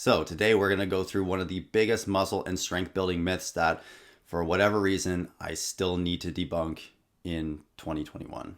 So today we're going to go through one of the biggest muscle and strength building myths that for whatever reason I still need to debunk in 2021.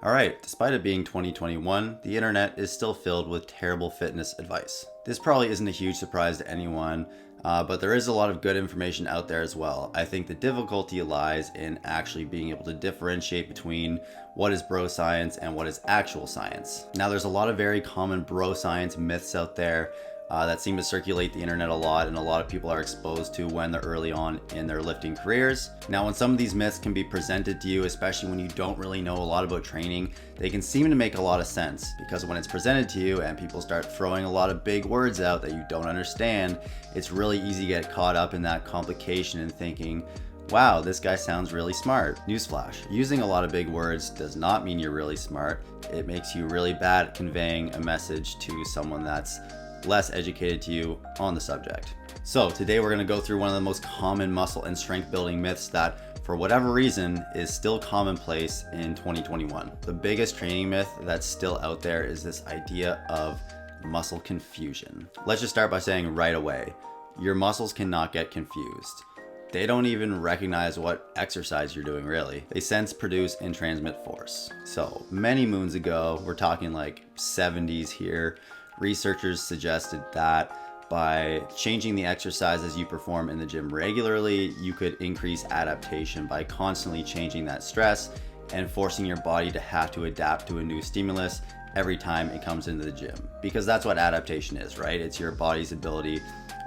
Alright, despite it being 2021, the internet is still filled with terrible fitness advice. This probably isn't a huge surprise to anyone, but there is a lot of good information out there as well. I think the difficulty lies in actually being able to differentiate between what is bro science and what is actual science. Now, there's a lot of very common bro science myths out there that seem to circulate the internet a lot, and a lot of people are exposed to when they're early on in their lifting careers. Now, when some of these myths can be presented to you, especially when you don't really know a lot about training, they can seem to make a lot of sense, because when it's presented to you and people start throwing a lot of big words out that you don't understand, it's really easy to get caught up in that complication and thinking, wow, this guy sounds really smart. Newsflash, using a lot of big words does not mean you're really smart. It makes you really bad at conveying a message to someone that's less educated to you on the subject. So today we're going to go through one of the most common muscle and strength building myths that for whatever reason is still commonplace in 2021. The biggest training myth that's still out there is this idea of muscle confusion. Let's just start by saying right away, your muscles cannot get confused. They don't even recognize what exercise you're doing, really. They sense, produce, and transmit force. So many moons ago, we're talking like 70s here, researchers suggested that by changing the exercises you perform in the gym regularly, you could increase adaptation by constantly changing that stress and forcing your body to have to adapt to a new stimulus every time it comes into the gym. Because that's what adaptation is, right? It's your body's ability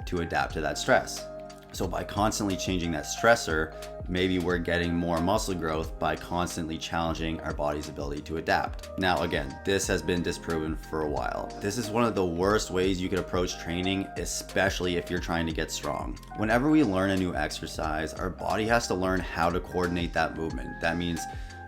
to adapt to that stress. So by constantly changing that stressor, maybe we're getting more muscle growth by constantly challenging our body's ability to adapt. Now, again, this has been disproven for a while. This is one of the worst ways you could approach training, especially if you're trying to get strong. Whenever we learn a new exercise, our body has to learn how to coordinate that movement. That means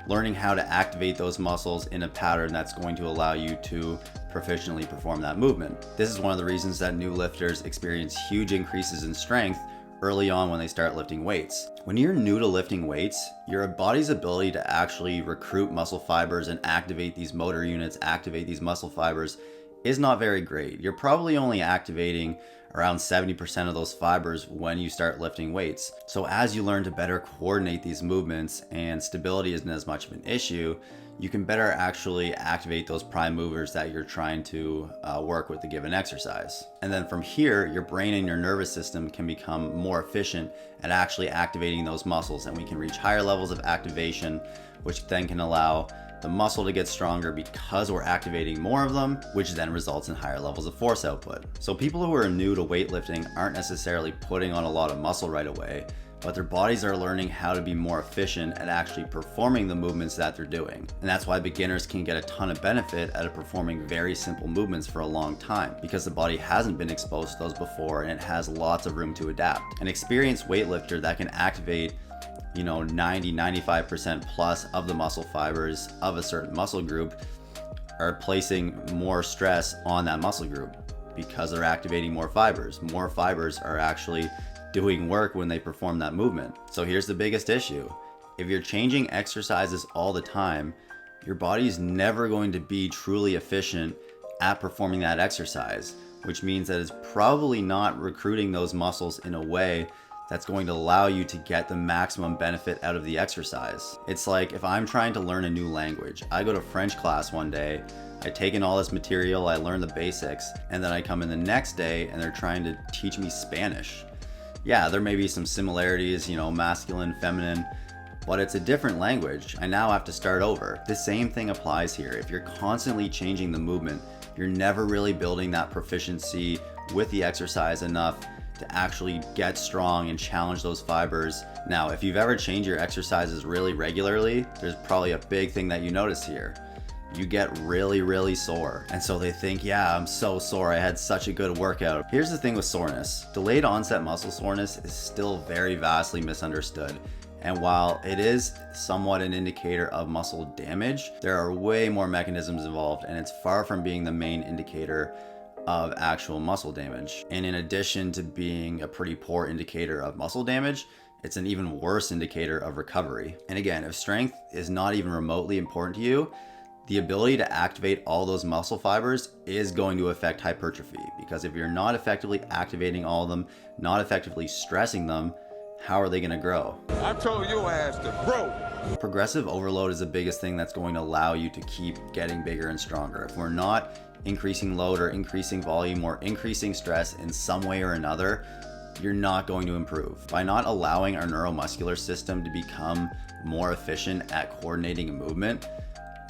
learning how to activate those muscles in a pattern that's going to allow you to proficiently perform that movement. This is one of the reasons that new lifters experience huge increases in strength early on when they start lifting weights. When you're new to lifting weights, your body's ability to actually recruit muscle fibers and activate these motor units, activate these muscle fibers, is not very great. You're probably only activating around 70% of those fibers when you start lifting weights. So as you learn to better coordinate these movements and stability isn't as much of an issue, you can better actually activate those prime movers that you're trying to work with the given exercise. And then from here, your brain and your nervous system can become more efficient at actually activating those muscles, and we can reach higher levels of activation, which then can allow the muscle to get stronger because we're activating more of them, which then results in higher levels of force output. So people who are new to weightlifting aren't necessarily putting on a lot of muscle right away, but their bodies are learning how to be more efficient at actually performing the movements that they're doing. And that's why beginners can get a ton of benefit out of performing very simple movements for a long time, because the body hasn't been exposed to those before and it has lots of room to adapt. An experienced weightlifter that can activate 90-95% plus of the muscle fibers of a certain muscle group are placing more stress on that muscle group because they're activating more fibers. More fibers are actually doing work when they perform that movement. So here's the biggest issue. If you're changing exercises all the time, your body's never going to be truly efficient at performing that exercise, which means that it's probably not recruiting those muscles in a way that's going to allow you to get the maximum benefit out of the exercise. It's like if I'm trying to learn a new language, I go to French class one day, I take in all this material, I learn the basics, and then I come in the next day and they're trying to teach me Spanish. Yeah, there may be some similarities, masculine, feminine, but it's a different language. I now have to start over. The same thing applies here. If you're constantly changing the movement, you're never really building that proficiency with the exercise enough to actually get strong and challenge those fibers. Now, if you've ever changed your exercises really regularly, there's probably a big thing that you notice here. You get really, really sore. And so they think, yeah, I'm so sore. I had such a good workout. Here's the thing with soreness. Delayed onset muscle soreness is still very vastly misunderstood. And while it is somewhat an indicator of muscle damage, there are way more mechanisms involved, and it's far from being the main indicator of actual muscle damage. And in addition to being a pretty poor indicator of muscle damage, it's an even worse indicator of recovery. And again, if strength is not even remotely important to you, the ability to activate all those muscle fibers is going to affect hypertrophy, because if you're not effectively activating all of them, not effectively stressing them, how are they going to grow? I told your ass to grow. Progressive overload is the biggest thing that's going to allow you to keep getting bigger and stronger. If we're not increasing load or increasing volume or increasing stress in some way or another, you're not going to improve. By not allowing our neuromuscular system to become more efficient at coordinating a movement,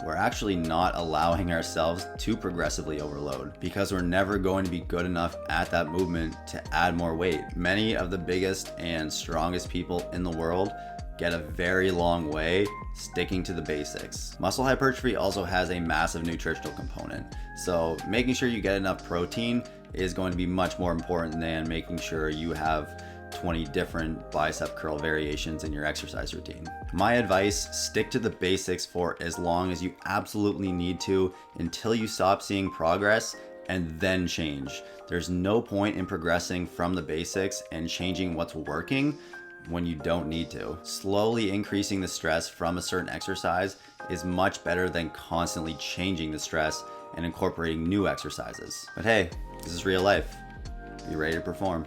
we're actually not allowing ourselves to progressively overload, because we're never going to be good enough at that movement to add more weight. Many of the biggest and strongest people in the world get a very long way sticking to the basics. Muscle hypertrophy also has a massive nutritional component, so making sure you get enough protein is going to be much more important than making sure you have 20 different bicep curl variations in your exercise routine. My advice, stick to the basics for as long as you absolutely need to until you stop seeing progress, and then change. There's no point in progressing from the basics and changing what's working when you don't need to. Slowly increasing the stress from a certain exercise is much better than constantly changing the stress and incorporating new exercises. But hey, this is real life. Be ready to perform.